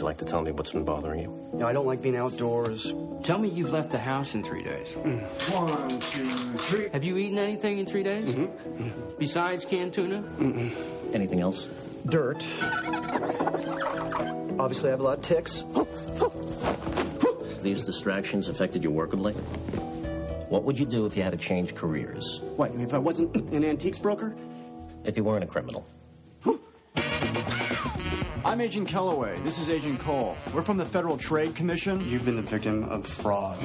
like to tell me what's been bothering you? No, I don't like being outdoors. Tell me you've left the house in 3 days. 1, 2, 3. Have you eaten anything in 3 days? Besides canned tuna? Anything else? Dirt. Obviously, I have a lot of ticks. These distractions affected you workably? What would you do if you had to change careers? What, if I wasn't an antiques broker? If you weren't a criminal? I'm Agent Kellaway. This is Agent Cole. We're from the Federal Trade Commission. You've been the victim of fraud.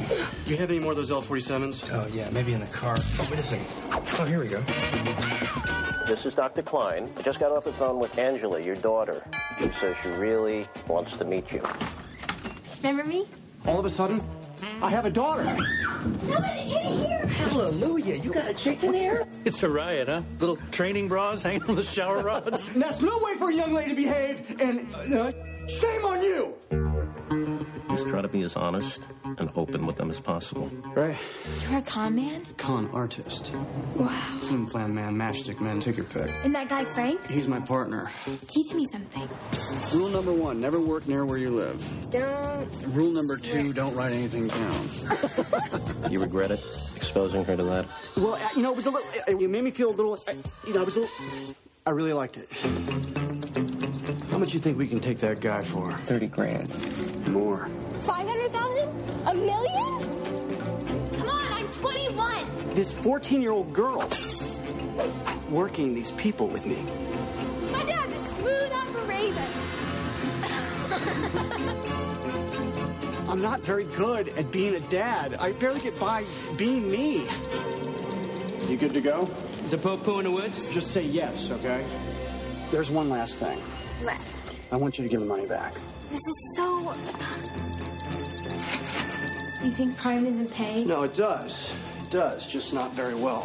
Do you have any more of those L-47s? Oh, yeah, maybe in the car. Oh, wait a second. Oh, here we go. This is Dr. Klein. I just got off the phone with Angela, your daughter. She says she really wants to meet you. Remember me? All of a sudden, I have a daughter. Someone in here! Hallelujah, you got a chick in here? It's a riot, huh? Little training bras hanging from the shower rods. And that's no way for a young lady to behave, and shame on you! Just try to be as honest and open with them as possible. Right. You're a con man? Con artist. Wow. Flim Flam Man, Matchstick Men, take your pick. And that guy Frank? He's my partner. Teach me something. Rule number 1, never work near where you live. Don't... Rule number 2, don't write anything down. You regret it? Exposing her to that? Well, it was a little... It made me feel a little... I really liked it. How much you think we can take that guy for? 30 grand. More. 500,000? A million? Come on, I'm 21! This 14-year-old girl working these people with me. My dad's as smooth operator. I'm not very good at being a dad. I barely get by being me. You good to go? Is it poo in the woods? Just say yes, okay? There's one last thing. What? I want you to give the money back. This is so... You think crime doesn't pay? No, it does. It does, just not very well.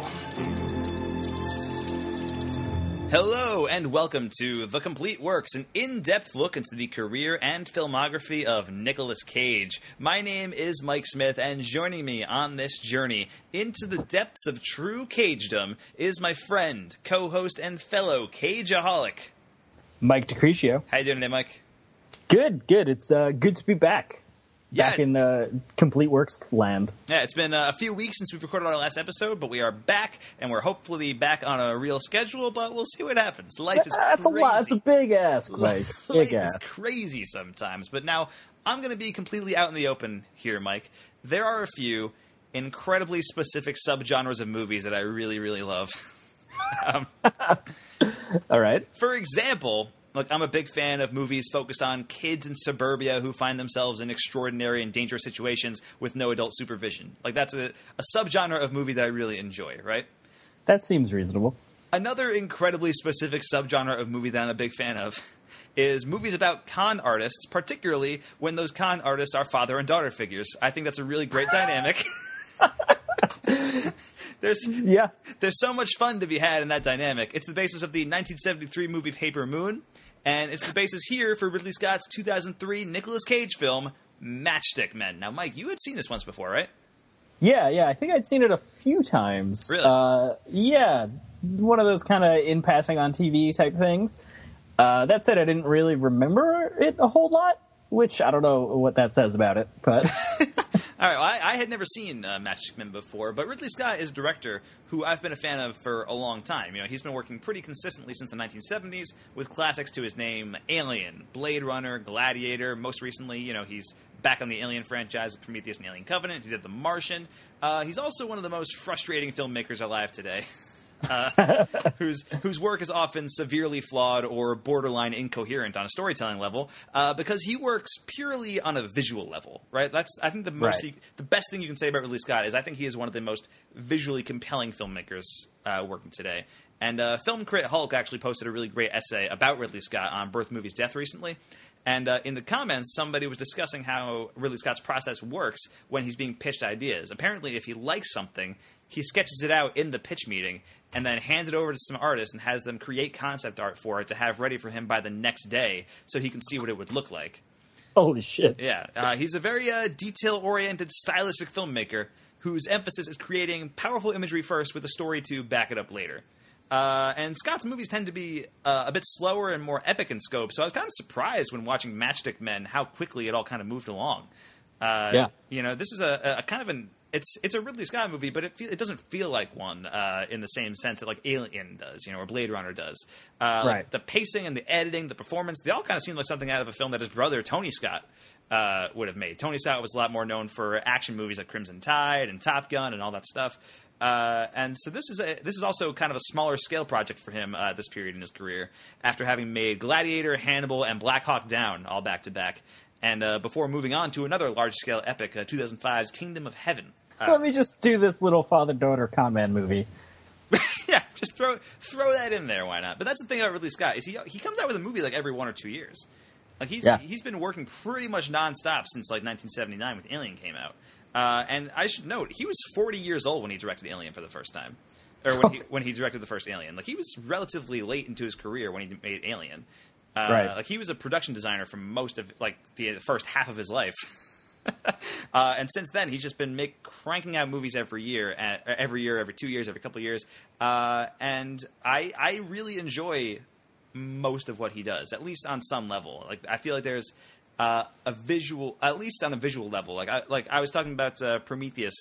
Hello, and welcome to The Complete Works, an in-depth look into the career and filmography of Nicolas Cage. My name is Mike Smith, and joining me on this journey into the depths of true Cagedom is my friend, co-host, and fellow Cageaholic, Mike DeCriscio. How you doing today, Mike? Good. It's good to be back. Back in Complete Works land. Yeah, it's been a few weeks since we've recorded our last episode, but we are back, and we're hopefully back on a real schedule, but we'll see what happens. Life is crazy. That's a lot. That's a big ask, Mike. Life is crazy sometimes. But now, I'm going to be completely out in the open here, Mike. There are a few incredibly specific subgenres of movies that I really, really love. All right. For example... Look, I'm a big fan of movies focused on kids in suburbia who find themselves in extraordinary and dangerous situations with no adult supervision. Like, that's a subgenre of movie that I really enjoy, right? That seems reasonable. Another incredibly specific subgenre of movie that I'm a big fan of is movies about con artists, particularly when those con artists are father and daughter figures. I think that's a really great dynamic. There's so much fun to be had in that dynamic. It's the basis of the 1973 movie Paper Moon, and it's the basis here for Ridley Scott's 2003 Nicolas Cage film, Matchstick Men. Now, Mike, you had seen this once before, right? Yeah. I think I'd seen it a few times. Really? Yeah. One of those kind of in passing on TV type things. That said, I didn't really remember it a whole lot, which I don't know what that says about it, but... All right, well, I had never seen Matchstick Men before, but Ridley Scott is a director who I've been a fan of for a long time. You know, he's been working pretty consistently since the 1970s with classics to his name: Alien, Blade Runner, Gladiator. Most recently, you know, he's back on the Alien franchise with Prometheus and Alien Covenant. He did The Martian. He's also one of the most frustrating filmmakers alive today. Whose work is often severely flawed or borderline incoherent on a storytelling level, because he works purely on a visual level, right? I think the best thing you can say about Ridley Scott is I think he is one of the most visually compelling filmmakers working today. And film crit Hulk actually posted a really great essay about Ridley Scott on Birth Movies Death recently. And in the comments, somebody was discussing how Ridley Scott's process works when he's being pitched ideas. Apparently, if he likes something, he sketches it out in the pitch meeting and then hands it over to some artists and has them create concept art for it to have ready for him by the next day so he can see what it would look like. Holy shit. Yeah. He's a very detail-oriented, stylistic filmmaker whose emphasis is creating powerful imagery first with a story to back it up later. And Scott's movies tend to be a bit slower and more epic in scope, so I was kind of surprised when watching Matchstick Men how quickly it all kind of moved along. This is a kind of it's a Ridley Scott movie, but it doesn't feel like one in the same sense that like Alien does, or Blade Runner does. Like the pacing and the editing, the performance, they all kind of seem like something out of a film that his brother Tony Scott would have made. Tony Scott was a lot more known for action movies like Crimson Tide and Top Gun and all that stuff. And so this is also kind of a smaller scale project for him at this period in his career, after having made Gladiator, Hannibal, and Black Hawk Down all back to back, and before moving on to another large scale epic, 2005's Kingdom of Heaven. Let me just do this little father-daughter con-man movie. Yeah, just throw that in there. Why not? But that's the thing about Ridley Scott is he comes out with a movie like every 1 or 2 years. Like he's been working pretty much nonstop since like 1979 when Alien came out. And I should note, he was 40 years old when he directed Alien for the first time, or when he directed the first Alien. Like he was relatively late into his career when he made Alien. Like he was a production designer for most of like the first half of his life. And since then, he's just been cranking out movies every year, every 2 years, every couple of years. And I really enjoy most of what he does, at least on some level. Like I feel like there's a visual, at least on a visual level. Like I was talking about Prometheus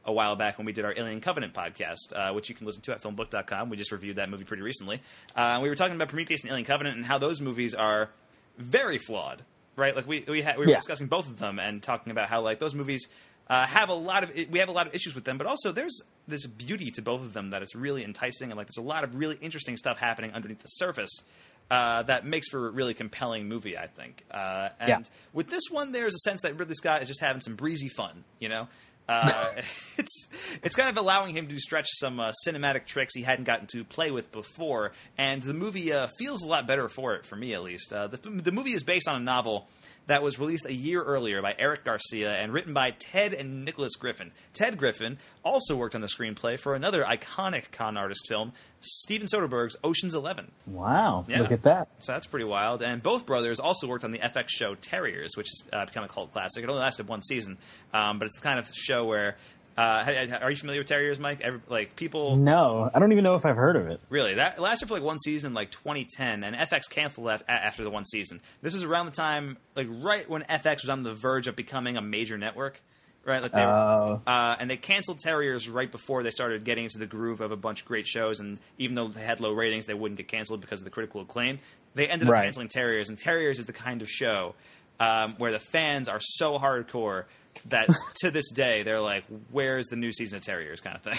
a while back when we did our Alien Covenant podcast, which you can listen to at FilmBook.com. We just reviewed that movie pretty recently. We were talking about Prometheus and Alien Covenant and how those movies are very flawed. Right, like we were discussing both of them and talking about how like those movies have a lot of issues with them, but also there's this beauty to both of them that is really enticing, and like there's a lot of really interesting stuff happening underneath the surface that makes for a really compelling movie, I think. And with this one, there's a sense that Ridley Scott is just having some breezy fun, It's kind of allowing him to stretch some cinematic tricks he hadn't gotten to play with before, and the movie feels a lot better for it, for me at least. The movie is based on a novel that was released a year earlier by Eric Garcia and written by Ted and Nicholas Griffin. Ted Griffin also worked on the screenplay for another iconic con artist film, Steven Soderbergh's Ocean's 11. Wow, look at that. So that's pretty wild. And both brothers also worked on the FX show Terriers, which has become a cult classic. It only lasted 1 season, but it's the kind of show where... are you familiar with Terriers, Mike? People... No, I don't even know if I've heard of it. Really? That lasted for like 1 season in like 2010, and FX canceled that after the 1 season. This was around the time, like right when FX was on the verge of becoming a major network, right? Like and they canceled Terriers right before they started getting into the groove of a bunch of great shows, and even though they had low ratings, they wouldn't get canceled because of the critical acclaim. They ended up canceling Terriers, and Terriers is the kind of show where the fans are so hardcore that to this day they're like, where's the new season of Terriers kind of thing.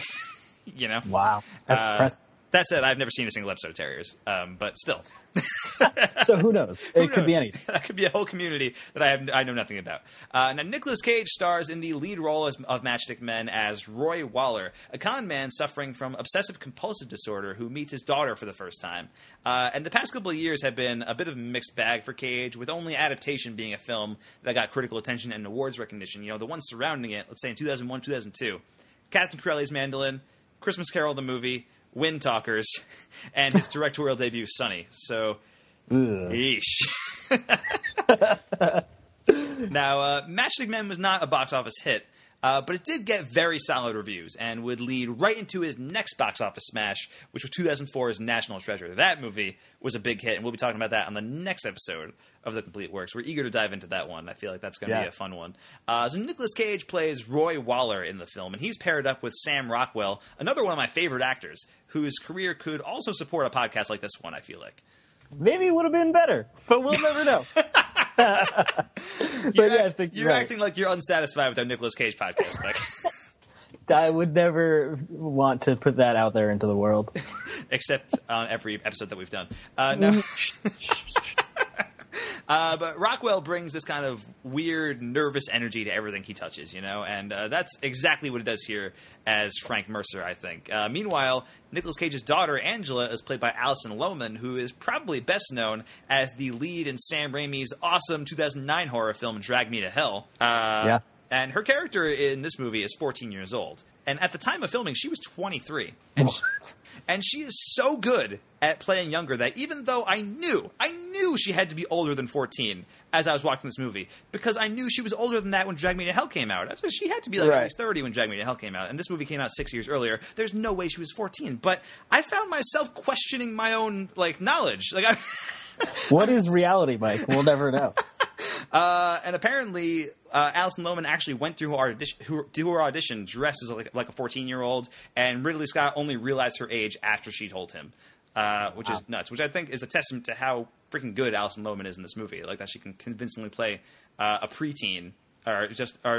Wow, that's impressive. That said, I've never seen a single episode of Terriers, but still. So who knows? It could be anything. That could be a whole community that I know nothing about. Now, Nicolas Cage stars in the lead role of Matchstick Men as Roy Waller, a con man suffering from obsessive-compulsive disorder who meets his daughter for the first time. And the past couple of years have been a bit of a mixed bag for Cage, with only Adaptation being a film that got critical attention and awards recognition. The ones surrounding it, let's say in 2001, 2002, Captain Corelli's Mandolin, Christmas Carol the movie, Wind Talkers, and his directorial debut, Sunny. So, yeesh. Now, Matchstick Men was not a box office hit, but it did get very solid reviews and would lead right into his next box office smash, which was 2004's National Treasure. That movie was a big hit, and we'll be talking about that on the next episode of The Complete Works. We're eager to dive into that one. I feel like that's going to be a fun one. So Nicolas Cage plays Roy Waller in the film, and he's paired up with Sam Rockwell, another one of my favorite actors, whose career could also support a podcast like this one, I feel like. Maybe it would have been better, but we'll never know. You're acting like you're unsatisfied with our Nicolas Cage podcast, Mike. I would never want to put that out there into the world. Except on every episode that we've done. No. But Rockwell brings this kind of weird, nervous energy to everything he touches, and that's exactly what it does here as Frank Mercer, I think. Meanwhile, Nicolas Cage's daughter, Angela, is played by Alison Lohman, who is probably best known as the lead in Sam Raimi's awesome 2009 horror film, Drag Me to Hell. And her character in this movie is 14 years old. And at the time of filming, she was 23. And she is so good at playing younger that even though I knew she had to be older than 14 as I was watching this movie, because I knew she was older than that when Drag Me to Hell came out. She had to be like at least 30 when Drag Me to Hell came out. And this movie came out 6 years earlier. There's no way she was 14. But I found myself questioning my own knowledge. What is reality, Mike? We'll never know. And apparently, Alison Lohman actually went through her audition dressed as like a 14-year-old, and Ridley Scott only realized her age after she told him, which is nuts. Which I think is a testament to how freaking good Alison Lohman is in this movie. Like that, she can convincingly play a preteen or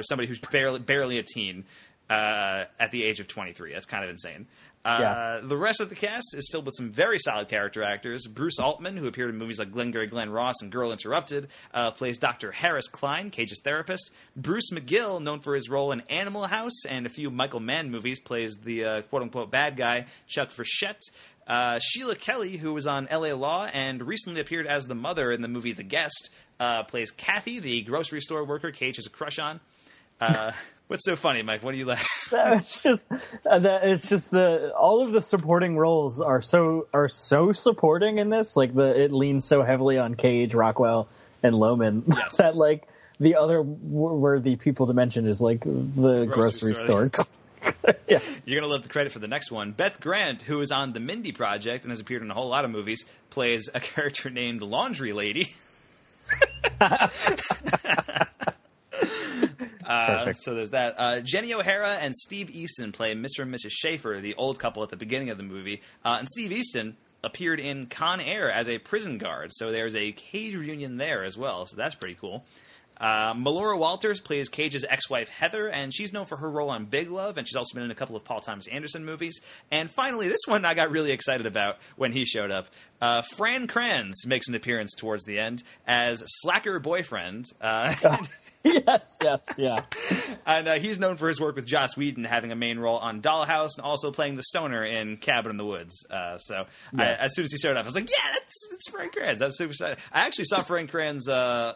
somebody who's barely a teen at the age of 23. That's kind of insane. The rest of the cast is filled with some very solid character actors. Bruce Altman, who appeared in movies like Glengarry Glen Ross and Girl Interrupted, plays Dr. Harris Klein, Cage's therapist. Bruce McGill, known for his role in Animal House and a few Michael Mann movies, plays the quote-unquote bad guy, Chuck Frechette. Sheila Kelly, who was on L.A. Law and recently appeared as the mother in the movie The Guest, plays Kathy, the grocery store worker Cage has a crush on. What's so funny, Mike? What do you laugh? It's just all of the supporting roles are so supporting in this. It leans so heavily on Cage, Rockwell, and Lohman that the other worthy people to mention is the grocery store. Yeah. You're gonna love the credit for the next one. Beth Grant, who is on The Mindy Project and has appeared in a whole lot of movies, plays a character named Laundry Lady. So there's that. Jenny O'Hara and Steve Easton play Mr. and Mrs. Schaefer, the old couple at the beginning of the movie. And Steve Easton appeared in Con Air as a prison guard, so there's a Cage reunion there as well, so that's pretty cool. Melora Walters plays Cage's ex-wife Heather, and she's known for her role on Big Love, and she's also been in a couple of Paul Thomas Anderson movies. And finally, this one I got really excited about when he showed up. Fran Kranz makes an appearance towards the end as Slacker Boyfriend. Yes. And he's known for his work with Joss Whedon, having a main role on Dollhouse and also playing the stoner in Cabin in the Woods. As soon as he showed up, I was like, yeah, that's Fran Kranz. I was super excited. I actually saw Fran Kranz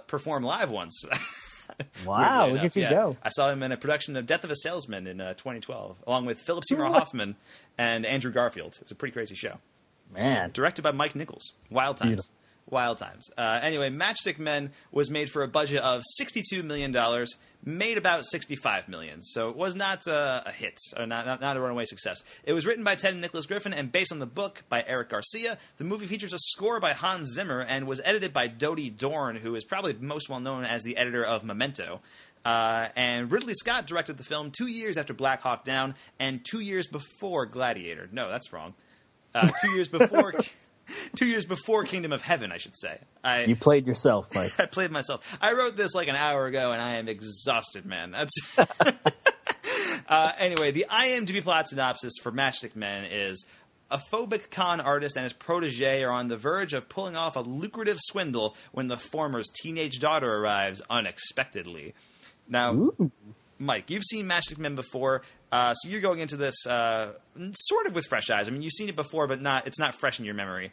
perform live once. Wow, look at you go. I saw him in a production of Death of a Salesman in 2012, along with Philip Seymour Hoffman and Andrew Garfield. It was a pretty crazy show. Man. Directed by Mike Nichols. Wild times. Beautiful. Wild times. Anyway, Matchstick Men was made for a budget of $62 million, made about $65 million. So it was not a hit, or not a runaway success. It was written by Ted and Nicholas Griffin and based on the book by Eric Garcia. The movie features a score by Hans Zimmer and was edited by Dodie Dorn, who is probably most well known as the editor of Memento. And Ridley Scott directed the film 2 years after Black Hawk Down and 2 years before Gladiator. No, that's wrong. 2 years before... 2 years before Kingdom of Heaven, I should say. You played yourself, Mike. I played myself. I wrote this an hour ago, and I am exhausted, man. That's anyway, the IMDb plot synopsis for Matchstick Men is: a phobic con artist and his protege are on the verge of pulling off a lucrative swindle when the former's teenage daughter arrives unexpectedly. Now, ooh. Mike, you've seen Matchstick Men before, so you're going into this sort of with fresh eyes. I mean, you've seen it before, but it's not fresh in your memory.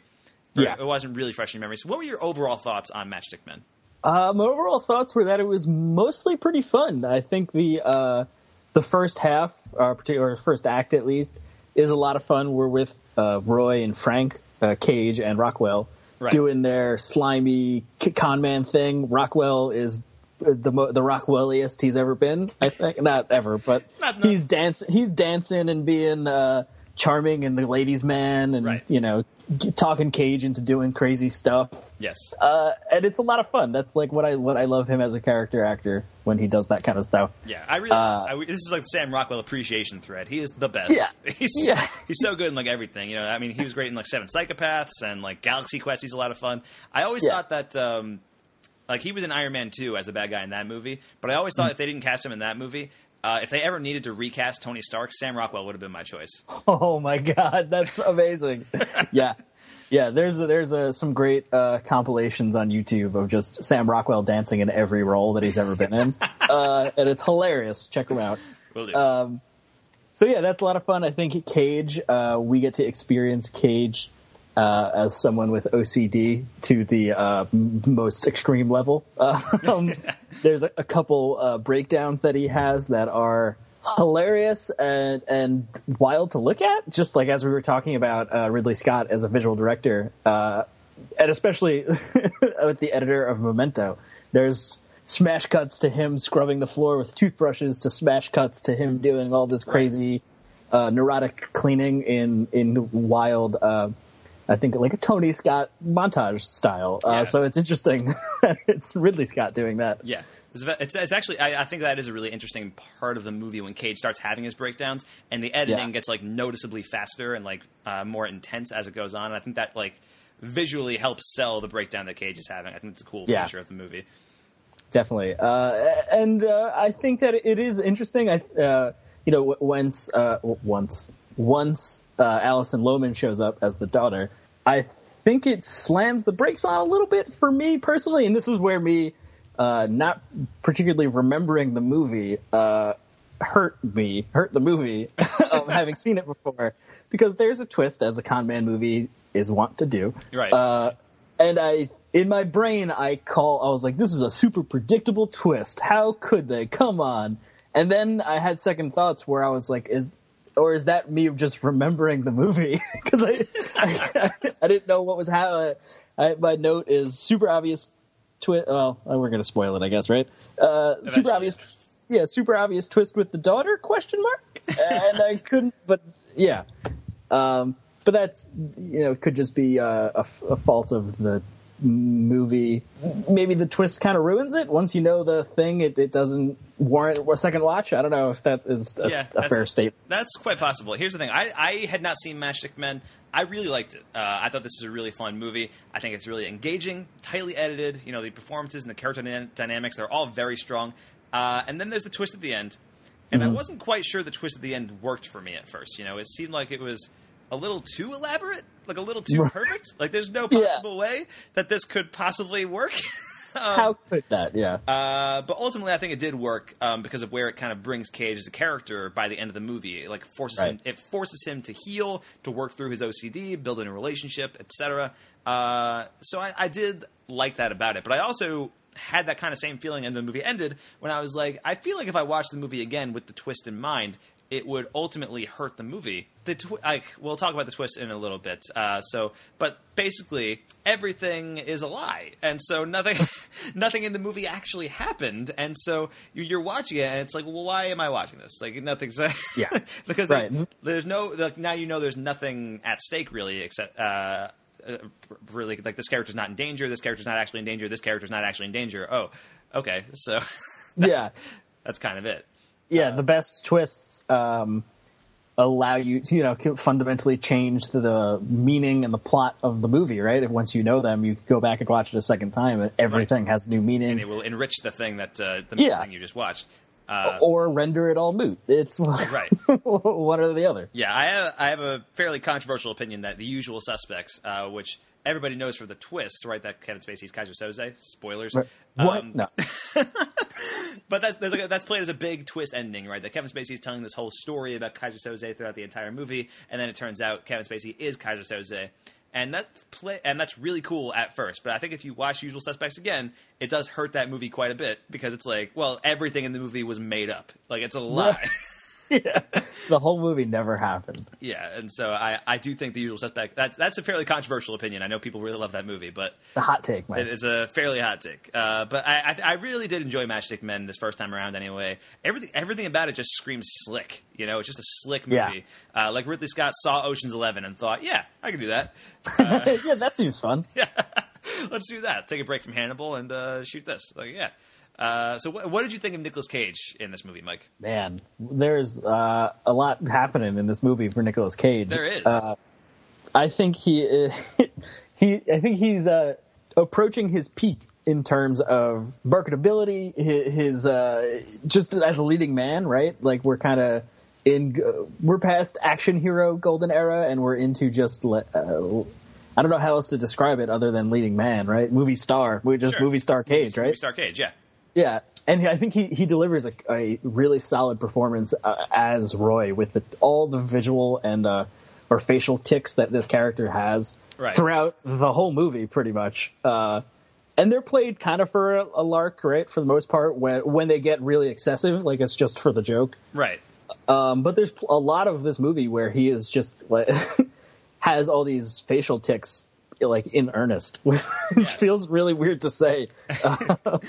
Yeah. It wasn't really fresh in your memory. So what were your overall thoughts on Matchstick Men? My overall thoughts were that it was mostly pretty fun. I think the first half, or first act at least, is a lot of fun. We're with Roy and Frank, Cage and Rockwell, doing their slimy con man thing. Rockwell is the Rockwelliest he's ever been, I think. Not ever, but he's dancing and being charming and the ladies' man and talking Cage into doing crazy stuff. Yes. And it's a lot of fun. That's what I love him as a character actor when he does that kind of stuff. Yeah, I really this is the Sam Rockwell appreciation thread. He is the best. Yeah. He's so good in everything. I mean, he was great in Seven Psychopaths and Galaxy Quest. He's a lot of fun. I always thought that he was in Iron Man 2 as the bad guy in that movie, but I always thought if they didn't cast him in that movie, if they ever needed to recast Tony Stark, Sam Rockwell would have been my choice. Oh my God, that's amazing! Yeah. There's some great compilations on YouTube of just Sam Rockwell dancing in every role that he's ever been in, and it's hilarious. Check them out. Will do. So yeah, that's a lot of fun. I think Cage, we get to experience Cage as someone with OCD to the most extreme level. There's a couple breakdowns that he has that are hilarious and wild to look at, just like as we were talking about Ridley Scott as a visual director, and especially with the editor of Memento. There's smash cuts to him scrubbing the floor with toothbrushes, to smash cuts to him doing all this crazy neurotic cleaning in wild, I think like a Tony Scott montage style. So it's interesting that it's Ridley Scott doing that. Yeah. It's actually, I think that is a really interesting part of the movie when Cage starts having his breakdowns, and the editing gets like noticeably faster and like more intense as it goes on. And I think that like visually helps sell the breakdown that Cage is having. I think it's a cool feature of the movie. Definitely. And I think that it is interesting. Once Alison Lohman shows up as the daughter, I think it slams the brakes on a little bit for me personally. And this is where me not particularly remembering the movie hurt the movie having seen it before, because there's a twist, as a con man movie is wont to do. Right. And in my brain, I was like, this is a super predictable twist. How could they? Come on. And then I had second thoughts where I was like, is that me just remembering the movie? Because I didn't know what was happening. My note is super obvious twist. Well, we're going to spoil it, I guess, right? Super obvious. Yeah, super obvious twist with the daughter, ? And I couldn't, but yeah. But that's, could just be a fault of the movie. Maybe the twist kind of ruins it. Once you know the thing, it doesn't warrant a second watch. I don't know if that is a fair statement. That's quite possible. Here's the thing. I had not seen Matchstick Men. I really liked it. I thought this was a really fun movie. I think it's really engaging, tightly edited. The performances and the character dynamics, they're all very strong. And then there's the twist at the end. And I wasn't quite sure the twist at the end worked for me at first. It seemed like it was a little too elaborate, like a little too perfect. Like there's no possible way that this could possibly work. How could that? Yeah. But ultimately, I think it did work because of where it kind of brings Cage as a character by the end of the movie. It like forces him to heal, to work through his OCD, build in a relationship, etc. So I did like that about it. But I also had that kind of same feeling when the movie ended, when I was like, I feel like if I watched the movie again with the twist in mind, it would ultimately hurt the movie. We'll talk about the twist in a little bit. But basically, everything is a lie, and so nothing in the movie actually happened. And so you're watching it, and it's like, well, why am I watching this? Like nothing's because there's no now there's nothing at stake really, except really like this character's not in danger. This character's not actually in danger. This character's not actually in danger. Oh, okay, so that's kind of it. Yeah, the best twists allow you to, fundamentally change the meaning and the plot of the movie, right? If once you know them, you go back and watch it a second time, and everything has new meaning. And it will enrich the thing that thing you just watched. Or render it all moot. It's one or the other. Yeah, I have a fairly controversial opinion that The Usual Suspects, which everybody knows for the twist, right? That Kevin Spacey's Kaiser Soze. Spoilers. Right. What? No. But that's played as a big twist ending, right? That Kevin Spacey is telling this whole story about Kaiser Soze throughout the entire movie, and then it turns out Kevin Spacey is Kaiser Soze. And that's really cool at first. But I think if you watch Usual Suspects again, it does hurt that movie quite a bit, because it's like, well, everything in the movie was made up. Like, it's a lie. Yeah. The whole movie never happened. Yeah, and so I do think The Usual Suspect, that's a fairly controversial opinion. I know people really love that movie, but it's a hot take, man. It is a fairly hot take. But I really did enjoy Matchstick Men this first time around anyway. Everything about it just screams slick. It's just a slick movie. Yeah. Like Ridley Scott saw Ocean's 11 and thought, yeah, I can do that. Yeah, that seems fun. Yeah, let's do that. Take a break from Hannibal and shoot this. Like, yeah. So what did you think of Nicolas Cage in this movie, Mike? Man, there's a lot happening in this movie for Nicolas Cage. There is. I think he's approaching his peak in terms of marketability. His just as a leading man, right? Like we're kind of we're past action hero golden era, and we're into just I don't know how else to describe it other than leading man, right? Movie star. Movie star Cage, right? Movie star Cage, yeah. Yeah, and I think he delivers a really solid performance as Roy with all the visual and or facial tics that this character has throughout the whole movie, pretty much. And they're played kind of for a lark, right? For the most part, when they get really excessive, like it's just for the joke, right? But there's a lot of this movie where he is just like has all these facial tics, like in earnest, which feels really weird to say. But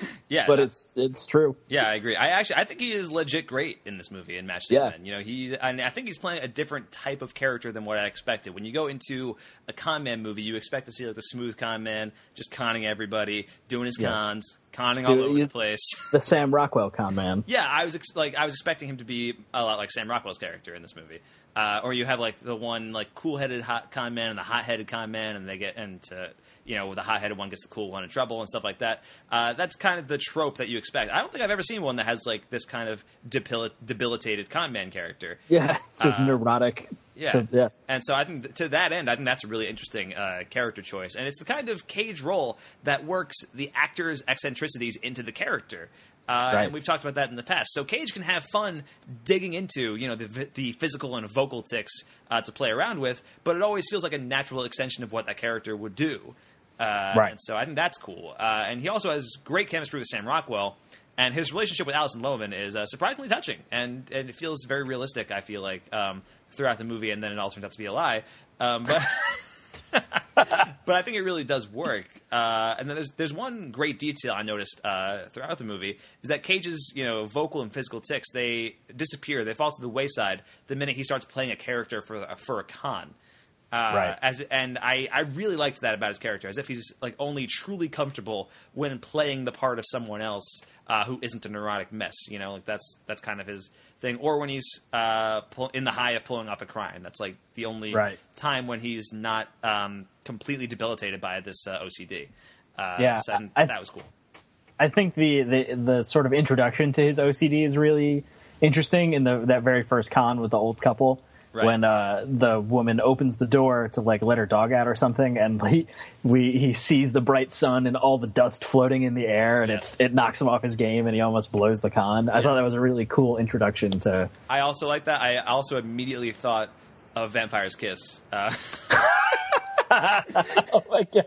it's true. Yeah, I agree. I think he is legit great in this movie in Matchstick Men. And I think he's playing a different type of character than what I expected. When you go into a con man movie, you expect to see like the smooth con man just conning everybody, doing his cons, conning all over the place. The Sam Rockwell con man. Yeah, I was expecting him to be a lot like Sam Rockwell's character in this movie. Or you have like the one like cool-headed hot con man and the hot-headed con man, and they get into the hot-headed one gets the cool one in trouble and stuff like that. That's kind of the trope that you expect. I don't think I've ever seen one that has like this kind of debilitated con man character. Yeah, just neurotic. Yeah. And so I think to that end, I think that's a really interesting character choice, and it's the kind of Cage role that works the actor's eccentricities into the character. And we've talked about that in the past. So Cage can have fun digging into, the physical and vocal tics to play around with, but it always feels like a natural extension of what that character would do. And so I think that's cool. And he also has great chemistry with Sam Rockwell, and his relationship with Alison Lohman is surprisingly touching, and it feels very realistic, I feel like, throughout the movie, and then it all turns out to be a lie. But I think it really does work. And then there's one great detail I noticed throughout the movie is that Cage's vocal and physical tics, they disappear, they fall to the wayside the minute he starts playing a character for a con. And I really liked that about his character, as if he's like only truly comfortable when playing the part of someone else who isn't a neurotic mess. Like that's kind of his thing. Or when he's in the high of pulling off a crime. That's like the only time when he's not completely debilitated by this OCD. So that was cool. I think the sort of introduction to his OCD is really interesting in that very first con with the old couple. When the woman opens the door to like let her dog out or something, and he sees the bright sun and all the dust floating in the air, and it knocks him off his game, and he almost blows the con. I thought that was a really cool introduction to. I also like that. I also immediately thought of Vampire's Kiss. Oh my god!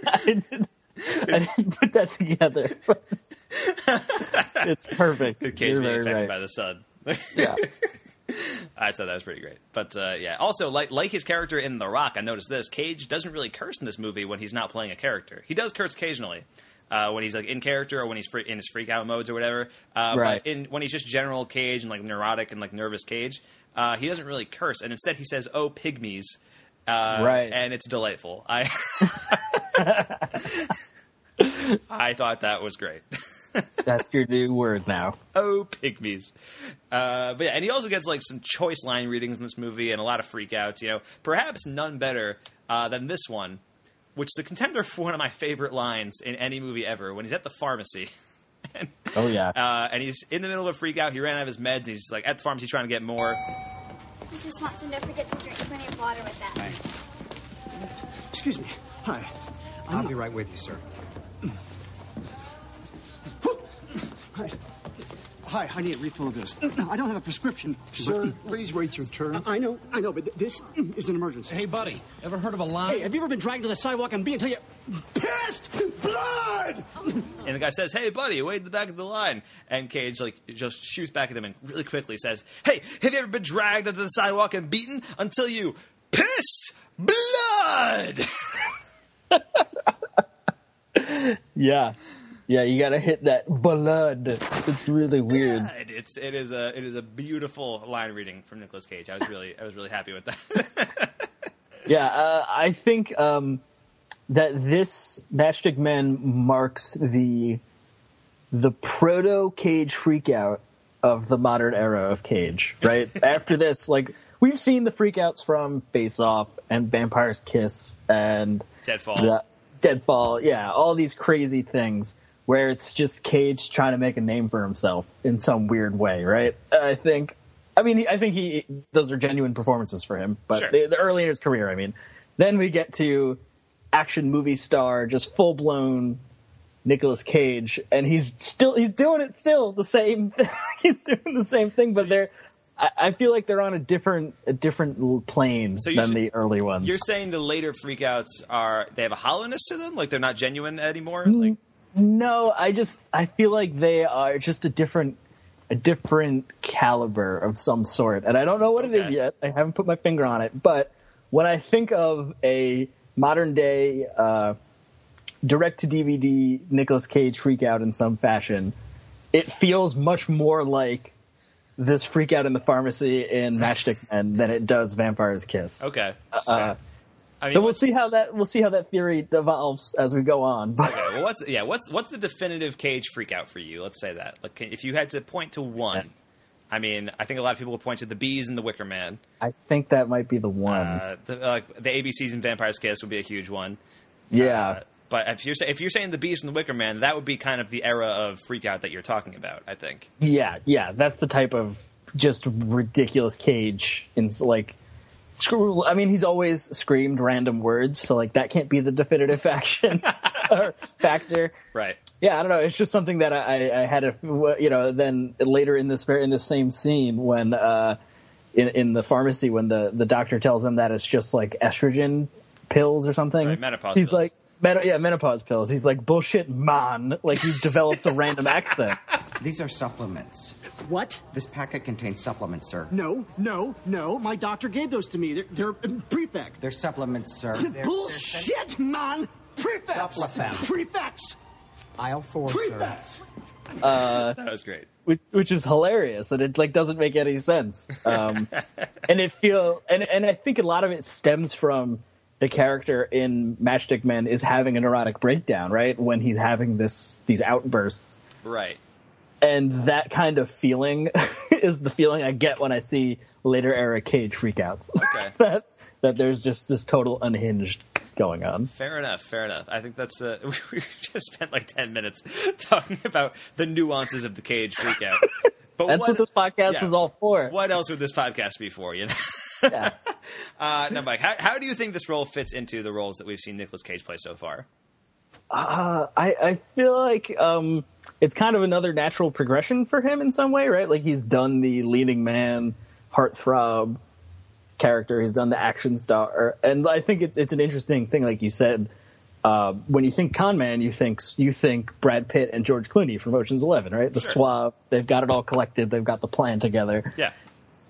I didn't put that together. It's perfect. The Cage being affected by the sun. Yeah. I thought that was pretty great. But also, like his character in The Rock, I noticed this. Cage doesn't really curse in this movie when he's not playing a character. He does curse occasionally when he's like in character or when he's in his freak out modes or whatever. But when he's just general Cage and like neurotic and like nervous Cage, he doesn't really curse. And instead he says, "Oh, pygmies." And it's delightful. I thought that was great. That's your new word now. Oh, pygmies. But yeah, and he also gets like some choice line readings in this movie and a lot of freakouts. Perhaps none better than this one, which is a contender for one of my favorite lines in any movie ever. When he's at the pharmacy, and, and he's in the middle of a freakout. He ran out of his meds. And he's like at the pharmacy trying to get more. Mr. Swanson, don't forget to drink plenty of water with that. Excuse me. Hi. I'll be right with you, sir. Hi, I need a refill of this. I don't have a prescription. Sir, please wait your turn. I know, but this is an emergency. Hey, buddy, ever heard of a line? Hey, have you ever been dragged to the sidewalk and until you pissed blood? And the guy says, "Hey, buddy, wait in the back of the line." And Cage just shoots back at him and really quickly says, "Hey, have you ever been dragged onto the sidewalk and beaten until you pissed blood?" Yeah, you gotta hit that blood. It's really weird. Yeah, it is a beautiful line reading from Nicolas Cage. I was really happy with that. I think that this Matchstick Men marks the proto Cage freakout of the modern era of Cage. Right after this, like we've seen the freakouts from Face Off and Vampire's Kiss and Deadfall. Yeah, all these crazy things. Where it's just Cage trying to make a name for himself in some weird way, right? I think those are genuine performances for him, but sure. the early in his career, I mean. Then we get to action movie star, just full-blown Nicolas Cage, and he's doing it still the same. He's doing the same thing, but I feel like they're on a different plane than the early ones. You're saying the later freakouts they have a hollowness to them, like they're not genuine anymore. Like, no, I feel like they are just a different caliber of some sort, and I don't know what it is yet. I haven't put my finger on it, but when I think of a modern day direct to DVD Nicolas Cage freakout in some fashion, it feels much more like this freakout in the pharmacy in Matchstick Men than it does Vampire's Kiss. Okay. So we'll see how that theory devolves as we go on. Okay. Well, what's the definitive Cage freakout for you? Let's say that. Like, if you had to point to one, I mean, I think a lot of people would point to the Bees and the Wicker Man. I think that might be the one. The ABCs and Vampire's Kiss would be a huge one. Yeah. But if you're saying the Bees and the Wicker Man, that would be kind of the era of freakout that you're talking about, I think. Yeah, that's the type of just ridiculous Cage. I mean, he's always screamed random words, so like that can't be the definitive factor. Right. Yeah, I don't know. It's just something that I had then later in this same scene when in the pharmacy when the doctor tells him that it's just like estrogen pills or something. Right, menopause He's pills. like, menopause pills. He's like, bullshit, man. Like, he develops a random accent. These are supplements. What? This packet contains supplements, sir. No. My doctor gave those to me. They're prefect. They're supplements, sir. Bullshit, man! Prefects! Supplefen. Prefects! Aisle 4, Prefects! That was great. Which is hilarious, and it like doesn't make any sense. And I think a lot of it stems from the character in Matchstick Men is having a neurotic breakdown, right? When he's having these outbursts. Right. And that kind of feeling is the feeling I get when I see later era Cage freakouts. Okay. that there's just this total unhinged going on. Fair enough. I think that's we just spent like 10 minutes talking about the nuances of the Cage freakout. But that's what this podcast is all for. What else would this podcast be for, you know? Yeah. No, Mike, how do you think this role fits into the roles that we've seen Nicolas Cage play so far? I feel like it's kind of another natural progression for him in some way, right? Like, he's done the leading man, heartthrob character. He's done the action star. And I think it's an interesting thing, like you said. When you think con man, you think Brad Pitt and George Clooney from Ocean's 11, right? The suave, they've got it all collected. They've got the plan together. Yeah.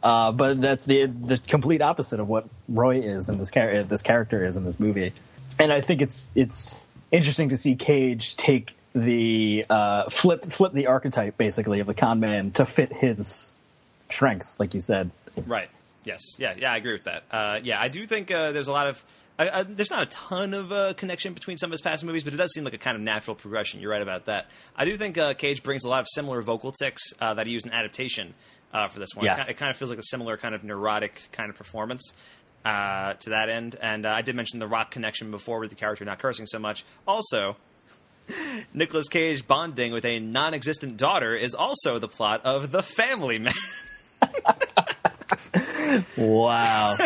But that's the complete opposite of what Roy is and this character is in this movie. And I think it's interesting to see Cage take the flip the archetype basically of the con man to fit his strengths, like you said. Right. Yes. Yeah. I agree with that. I do think there's a lot of there's not a ton of connection between some of his past movies, but it does seem like a kind of natural progression. You're right about that. I do think Cage brings a lot of similar vocal tics that he used in Adaptation for this one. Yes. It kind of feels like a similar kind of neurotic kind of performance to that end. And I did mention the rock connection before with the character not cursing so much. Also, Nicolas Cage bonding with a non-existent daughter is also the plot of The Family Man. Wow.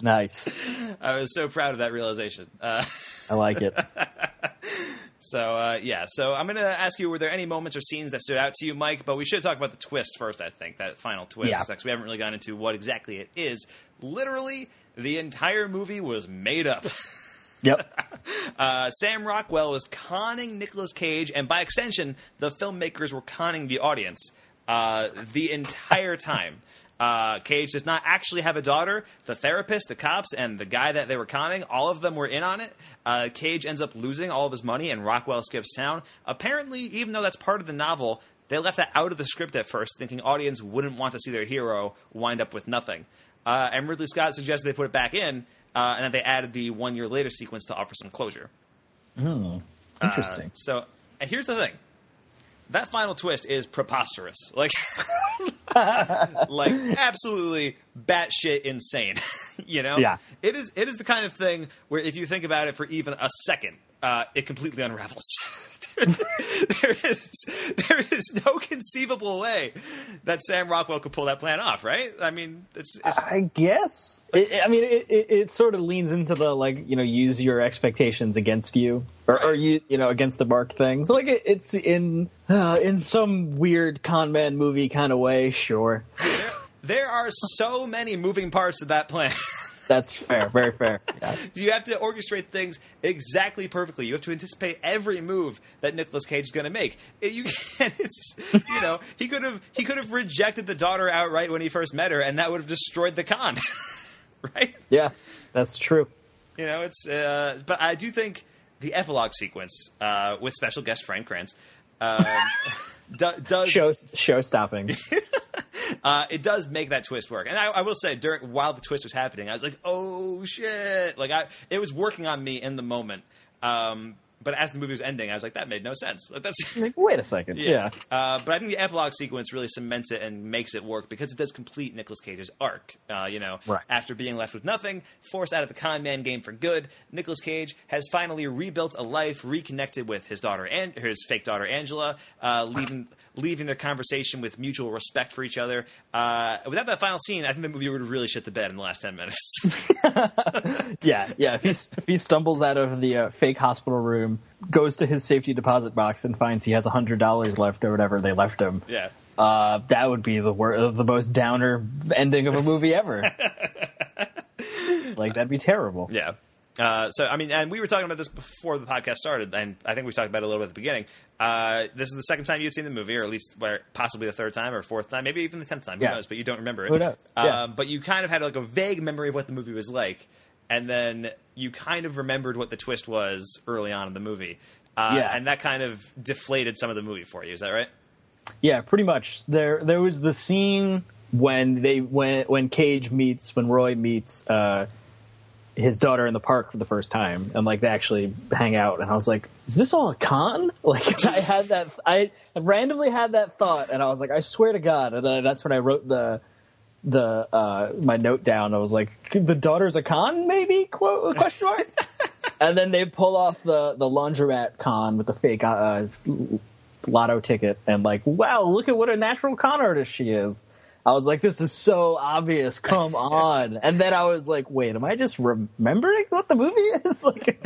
Nice. I was so proud of that realization. I like it. So I'm going to ask you, were there any moments or scenes that stood out to you, Mike? But we should talk about the twist first, I think, that final twist. Yeah. Because we haven't really gone into what exactly it is. Literally, the entire movie was made up. Yep. Sam Rockwell was conning Nicolas Cage, and by extension, the filmmakers were conning the audience the entire time. Cage does not actually have a daughter. The therapist, the cops, and the guy that they were conning, all of them were in on it. Cage ends up losing all of his money, and Rockwell skips town. Apparently, even though that's part of the novel, they left that out of the script at first, thinking audience wouldn't want to see their hero wind up with nothing. And Ridley Scott suggested they put it back in, and then they added the 1 year later sequence to offer some closure. Interesting. So here's the thing. That final twist is preposterous. Like absolutely batshit insane. You know? Yeah. It is the kind of thing where if you think about it for even a second, it completely unravels. There is no conceivable way that Sam Rockwell could pull that plan off, right? I mean, I guess. It sort of leans into the use your expectations against you, or you against the mark thing. So it's in some weird con man movie kind of way, sure. There are so many moving parts to that plan. That's fair, very fair. Yeah. You have to orchestrate things exactly perfectly. You have to anticipate every move that Nicolas Cage is going to make. You can't. It's, you know, he could have rejected the daughter outright when he first met her, and that would have destroyed the con, right? Yeah, that's true. You know, it's. But I do think the epilogue sequence with special guest Frank Kranz does show stopping. It does make that twist work. And I will say, while the twist was happening, I was like, oh, shit. Like, it was working on me in the moment. But as the movie was ending, I was like, that made no sense. Like, that's like, wait a second. Yeah. But I think the epilogue sequence really cements it and makes it work because it does complete Nicolas Cage's arc. Right. After being left with nothing, forced out of the con man game for good, Nicolas Cage has finally rebuilt a life, reconnected with his daughter and his fake daughter Angela, leaving their conversation with mutual respect for each other. Without that final scene, I think the movie would have really shit the bed in the last 10 minutes. Yeah. If he stumbles out of the fake hospital room, goes to his safety deposit box and finds he has $100 left or whatever they left him. Yeah. That would be the most downer ending of a movie ever. Like, that'd be terrible. Yeah. So, I mean, and we were talking about this before the podcast started, and I think we talked about it a little bit at the beginning. This is the second time you'd seen the movie, or at least possibly the third time or fourth time, maybe even the 10th time. Who knows? But you don't remember it. Who knows? Yeah. But you kind of had like a vague memory of what the movie was like, and then you kind of remembered what the twist was early on in the movie. And that kind of deflated some of the movie for you. Is that right? Yeah, pretty much. There was the scene when Roy meets his daughter in the park for the first time, and like they actually hang out, and I was like, is this all a con? Like, I randomly had that thought, and I was like, I swear to God. And that's when I wrote my note down. I was like, the daughter's a con, maybe? Question mark. And then they pull off the laundromat con with the fake lotto ticket, and like, wow, look at what a natural con artist she is. I was like, this is so obvious. Come on. And then I was like, wait, am I just remembering what the movie is? Like,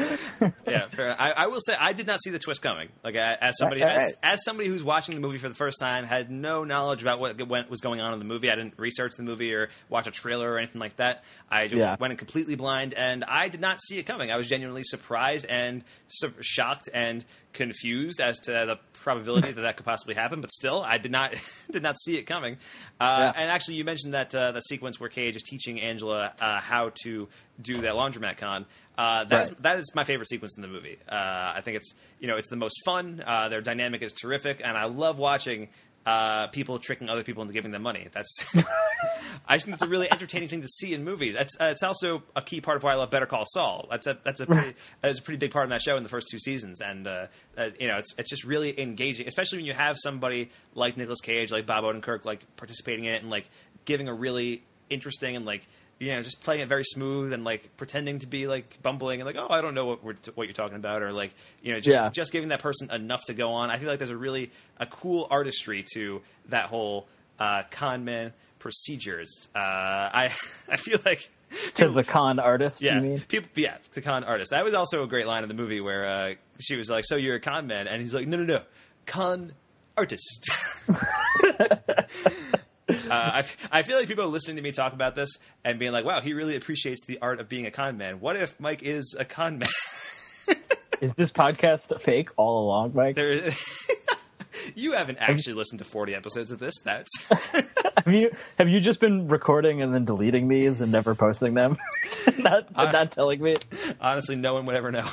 yeah, fair. I will say I did not see the twist coming. Like, as somebody who's watching the movie for the first time, had no knowledge about what was going on in the movie. I didn't research the movie or watch a trailer or anything like that. I just went in completely blind, and I did not see it coming. I was genuinely surprised and shocked and confused as to the probability that could possibly happen, but still, I did not see it coming. And actually, you mentioned that the sequence where Cage is teaching Angela how to do that laundromat con. That is my favorite sequence in the movie. I think it's the most fun. Their dynamic is terrific, and I love watching people tricking other people into giving them money. I just think it's a really entertaining thing to see in movies. It's also a key part of why I love Better Call Saul. That's a pretty big part of that show in the first two seasons, and it's just really engaging, especially when you have somebody like Nicolas Cage, like Bob Odenkirk, like participating in it and like giving a really interesting and like, just playing it very smooth and like pretending to be like bumbling and like, oh, I don't know what you're talking about, or like, just giving that person enough to go on. I feel like there's a cool artistry to that whole con man procedures. I feel like to the con artist. Yeah, you mean? The con artist. That was also a great line in the movie where she was like, "So you're a con man," and he's like, "No, con artist." I feel like people are listening to me talk about this and being like, wow, he really appreciates the art of being a con man. What if Mike is a con man? Is this podcast fake all along, Mike? You haven't actually listened to 40 episodes of this. That's Have you just been recording and then deleting these and never posting them? not telling me? Honestly, no one would ever know.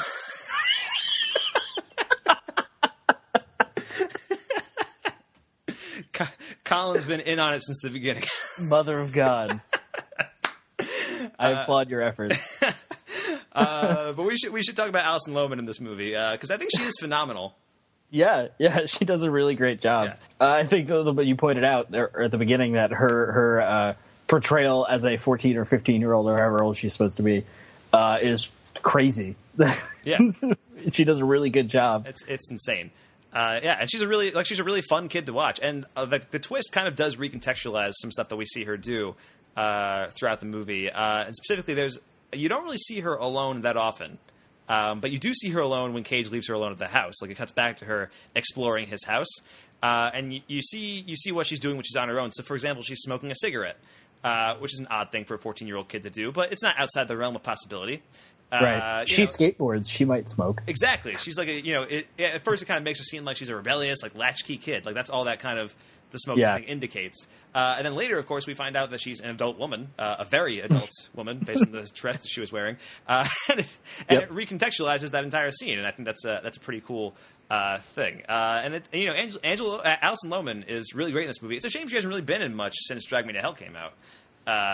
Colin's been in on it since the beginning. Mother of God. I applaud your efforts. But we should talk about Alison Lohman in this movie, because I think she is phenomenal. Yeah, she does a really great job. Yeah. I think you pointed out at the beginning that her portrayal as a 14 or 15-year-old or however old she's supposed to be is crazy. Yeah. She does a really good job. It's insane. And she's a really fun kid to watch, and the twist kind of does recontextualize some stuff that we see her do throughout the movie. And specifically, you don't really see her alone that often, but you do see her alone when Cage leaves her alone at the house. Like, it cuts back to her exploring his house, and you see what she's doing when she's on her own. So, for example, she's smoking a cigarette. which is an odd thing for a 14-year-old kid to do, but it's not outside the realm of possibility. Right. She skateboards. She might smoke. Exactly. She's like at first it kind of makes her seem like she's a rebellious, like latchkey kid. Like that's all that kind of the smoking thing indicates. And then later, of course, we find out that she's an adult woman, a very adult woman, based on the dress that she was wearing, and it recontextualizes that entire scene. And I think that's a pretty cool thing. And Alison Lohman is really great in this movie. It's a shame she hasn't really been in much since Drag Me to Hell came out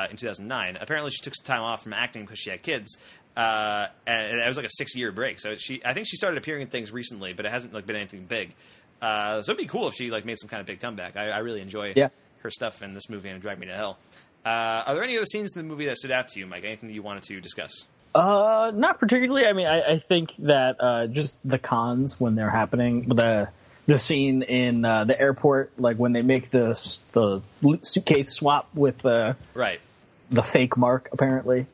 in 2009. Apparently, she took some time off from acting because she had kids. And it was like a 6-year break. So I think she started appearing in things recently, but it hasn't been anything big. So it'd be cool if she made some kind of big comeback. I really enjoy her stuff in this movie and Drag Me to Hell. Are there any other scenes in the movie that stood out to you, Mike? Anything that you wanted to discuss? Not particularly. I mean, I think that just the cons when they're happening, the scene in the airport, like when they make the suitcase swap with the fake Mark, apparently.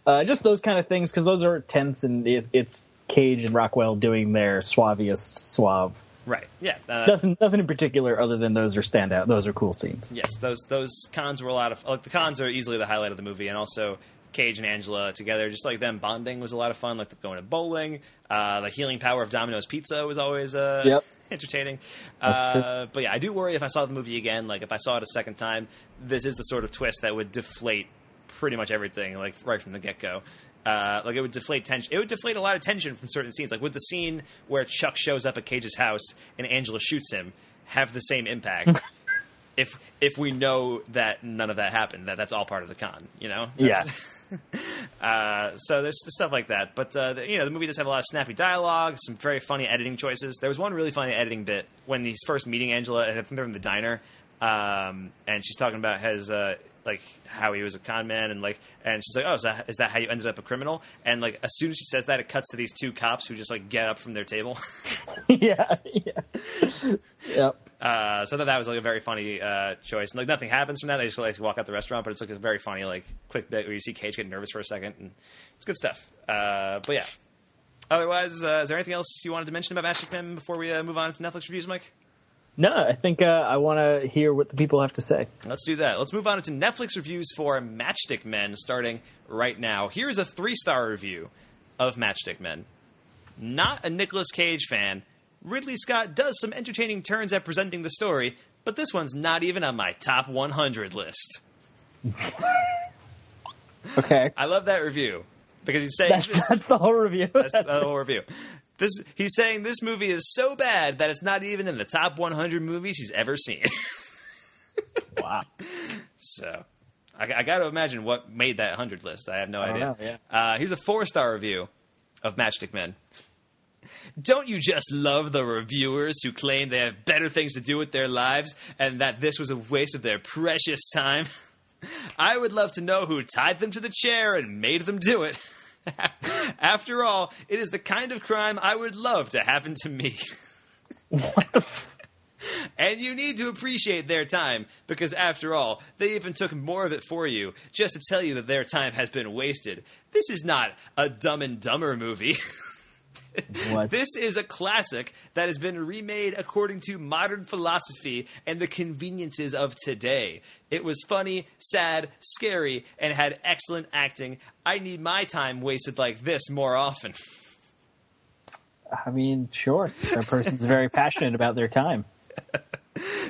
Just those kind of things, because those are tense, and it's Cage and Rockwell doing their suave. Right. Yeah. Nothing in particular other than those are standout. Those are cool scenes. Yes. Those cons were a lot of the cons are easily the highlight of the movie, and also Cage and Angela together, just like them bonding was a lot of fun. Like going to bowling, the healing power of Domino's Pizza was always entertaining. That's true. But yeah, I do worry if I saw the movie again. Like if I saw it a second time, this is the sort of twist that would deflate pretty much everything, like right from the get-go. Like it would deflate tension. It would deflate a lot of tension from certain scenes. Like with the scene where Chuck shows up at Cage's house and Angela shoots him, have the same impact. if we know that none of that happened, that's all part of the con, you know? So there's stuff like that. But the movie does have a lot of snappy dialogue, some very funny editing choices. There was one really funny editing bit when he's first meeting Angela, and I think they're in the diner, and she's talking about like how he was a con man, and she's like, oh, is that how you ended up a criminal? And like as soon as she says that, it cuts to these two cops who just like get up from their table. Yep. So that was like a very funny choice. And like nothing happens from that. They just like walk out the restaurant, but it's like a very funny like quick bit where you see Cage get nervous for a second, and it's good stuff. But yeah. Otherwise, is there anything else you wanted to mention about Matchstick Men before we move on to Netflix reviews, Mike? No, I think I want to hear what the people have to say. Let's do that. Let's move on to Netflix reviews for Matchstick Men, starting right now. Here's a 3-star review of Matchstick Men. Not a Nicolas Cage fan, Ridley Scott does some entertaining turns at presenting the story, but this one's not even on my top 100 list. Okay. I love that review, because he's saying... That's the whole review. That's the whole review. He's saying this movie is so bad that it's not even in the top 100 movies he's ever seen. Wow. So, I got to imagine what made that 100 list. I have no idea. Know, yeah. Here's a 4-star review of Matchstick Men. Don't you just love the reviewers who claim they have better things to do with their lives and that this was a waste of their precious time? I would love to know who tied them to the chair and made them do it. After all, it is the kind of crime I would love to happen to me. What the And you need to appreciate their time, because after all, they even took more of it for you, just to tell you that their time has been wasted. This is not a Dumb and Dumber movie. What? This is a classic that has been remade according to modern philosophy and the conveniences of today. It was funny, sad, scary, and had excellent acting. I need my time wasted like this more often. I mean, sure. That person's very passionate about their time.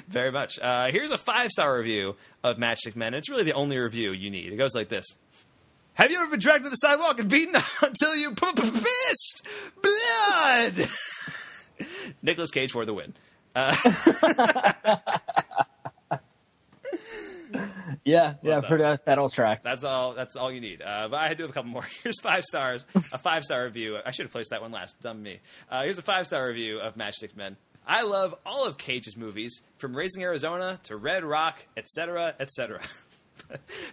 Very much. Here's a 5-star review of Matchstick Men. It's really the only review you need. It goes like this. Have you ever been dragged to the sidewalk and beaten until you pissed blood? Nicolas Cage for the win. Yeah, for that all tracks. That's all you need. But I do have a couple more. Here's 5 stars. A 5-star review. I should have placed that one last. Dumb me. Here's a 5-star review of Matchstick Men. I love all of Cage's movies, from Raising Arizona to Red Rock, etc., etc.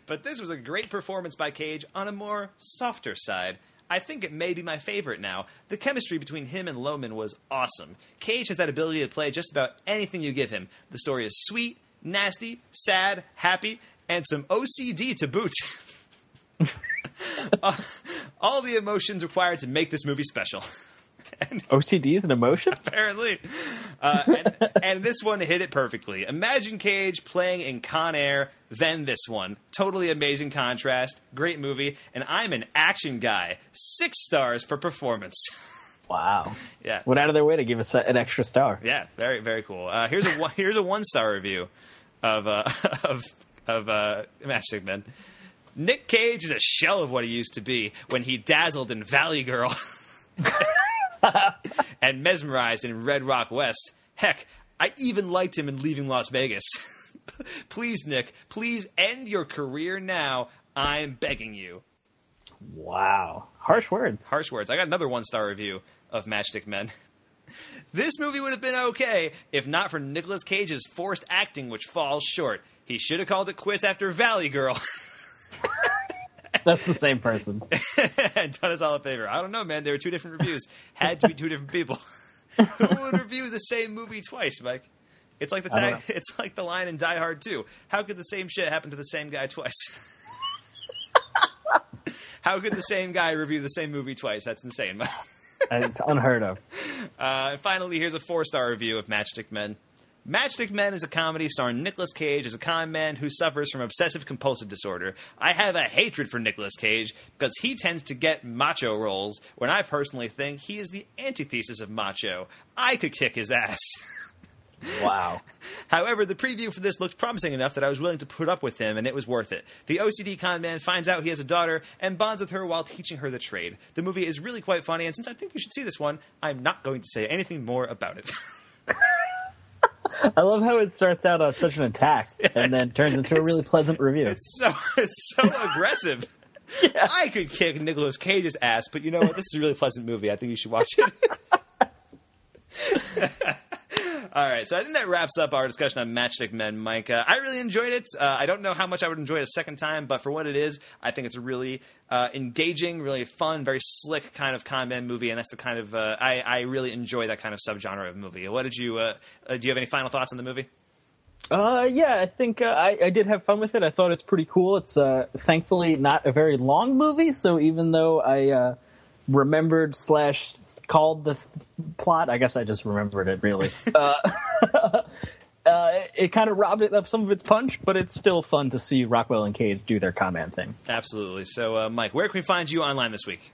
But this was a great performance by Cage on a more softer side. I think it may be my favorite now. The chemistry between him and Lohman was awesome. Cage has that ability to play just about anything you give him. The story is sweet, nasty, sad, happy, and some OCD to boot. All the emotions required to make this movie special. OCD is an emotion? Apparently. And this one hit it perfectly. Imagine Cage playing in Con Air, then this one. Totally amazing contrast. Great movie. And I'm an action guy. 6 stars for performance. Wow. Yeah. Went out of their way to give us an extra star. Yeah, very, very cool. Here's a 1-star review of Matchstick Men. Nick Cage is a shell of what he used to be when he dazzled in Valley Girl and mesmerized in Red Rock West. Heck, I even liked him in Leaving Las Vegas. Please, Nick, please end your career now. I'm begging you. Wow. Harsh words. Harsh words. I got another 1-star review of Matchstick Men. This movie would have been okay if not for Nicolas Cage's forced acting, which falls short. He should have called it quits after Valley Girl. That's the same person. And done us all a favor. I don't know, man. There were 2 different reviews. Had to be 2 different people. Who would review the same movie twice, Mike? It's like it's like the line in Die Hard 2. How could the same shit happen to the same guy twice? How could the same guy review the same movie twice? That's insane. It's unheard of. Finally, here's a 4-star review of Matchstick Men. Matchstick Men is a comedy starring Nicolas Cage as a con man who suffers from obsessive-compulsive disorder. I have a hatred for Nicolas Cage because he tends to get macho roles when I personally think he is the antithesis of macho. I could kick his ass. Wow. However, the preview for this looked promising enough that I was willing to put up with him, and it was worth it. The OCD con man finds out he has a daughter and bonds with her while teaching her the trade. The movie is really quite funny, and since I think you should see this one, I'm not going to say anything more about it. I love how it starts out on such an attack and then turns into a really pleasant review. It's so aggressive. Yeah. I could kick Nicolas Cage's ass, but you know what? This is a really pleasant movie. I think you should watch it. All right, so I think that wraps up our discussion on Matchstick Men, Mike. I really enjoyed it. I don't know how much I would enjoy it a second time, but for what it is, I think it's a really engaging, really fun, very slick kind of con man movie, and that's the kind of I really enjoy that kind of subgenre of movie. What did you do? You have any final thoughts on the movie? Yeah, I think I did have fun with it. I thought it's pretty cool. It's thankfully not a very long movie, so even though I remembered / called the plot, I guess I just remembered it, really. It kind of robbed it of some of its punch, but it's still fun to see Rockwell and Cage do their con man thing. Absolutely. So, Mike, where can we find you online this week?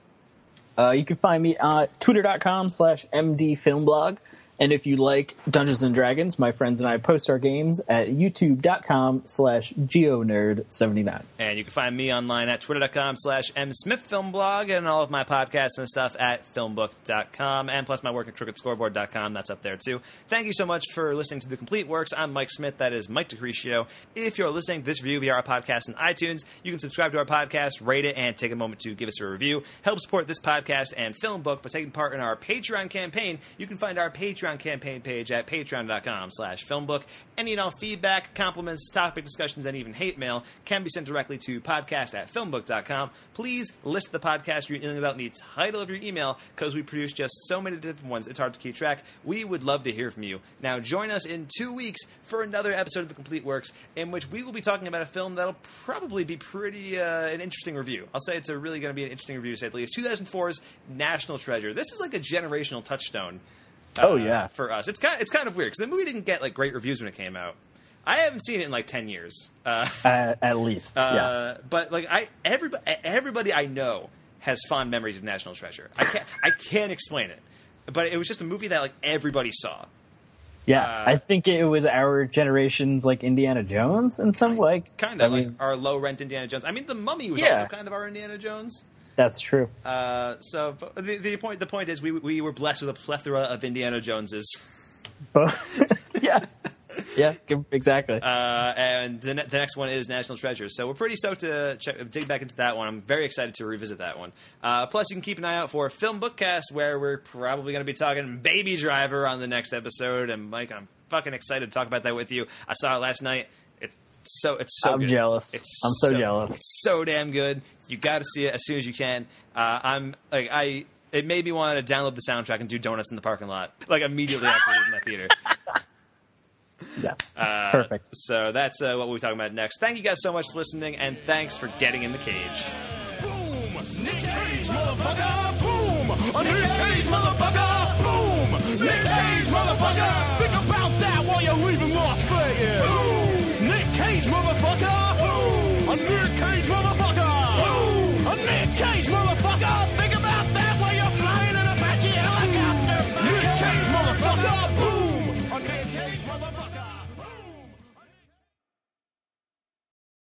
You can find me at twitter.com/mdfilmblog. And if you like Dungeons & Dragons, my friends and I post our games at youtube.com/geonerd79. And you can find me online at twitter.com/msmithfilmblog and all of my podcasts and stuff at filmbook.com. And plus my work at crookedscoreboard.com. That's up there too. Thank you so much for listening to The Complete Works. I'm Mike Smith. That is Mike DeCriscio. If you're listening to this review via our podcast on iTunes, you can subscribe to our podcast, rate it, and take a moment to give us a review. Help support this podcast and FilmBook by taking part in our Patreon campaign. You can find our Patreon campaign page at patreon.com/filmbook. Any and all feedback, compliments, topic discussions, and even hate mail can be sent directly to podcast@filmbook.com. Please list the podcast you're emailing about in the title of your email because we produce just so many different ones it's hard to keep track. We would love to hear from you. Now join us in 2 weeks for another episode of The Complete Works in which we will be talking about a film that'll probably be pretty an interesting review. I'll say it's really going to be an interesting review to say at least. 2004's National Treasure. This is like a generational touchstone. For us, it's kind of weird because the movie didn't get like great reviews when it came out. I haven't seen it in like 10 years, at least. But like everybody I know has fond memories of National Treasure. I can't explain it, but it was just a movie that like everybody saw. Yeah, I think it was our generation's like Indiana Jones in some our low rent Indiana Jones. I mean, The Mummy was also kind of our Indiana Jones. That's true. So the point is we were blessed with a plethora of Indiana Joneses. Yeah, exactly. And the next one is National Treasure. So we're pretty stoked to dig back into that one. I'm very excited to revisit that one. Plus, you can keep an eye out for Film Bookcast, where we're probably going to be talking Baby Driver on the next episode. And Mike, I'm fucking excited to talk about that with you. I saw it last night. It's so I'm good. Jealous. I'm so jealous. It's so damn good. You got to see it as soon as you can. It made me want to download the soundtrack and do donuts in the parking lot like immediately after leaving that theater. Yes, perfect. So that's what we'll be talking about next. Thank you guys so much for listening, and thanks for getting in the cage. Boom! Nick Cage, motherfucker! Boom! Nick Cage, motherfucker! Boom! Nick Cage, motherfucker!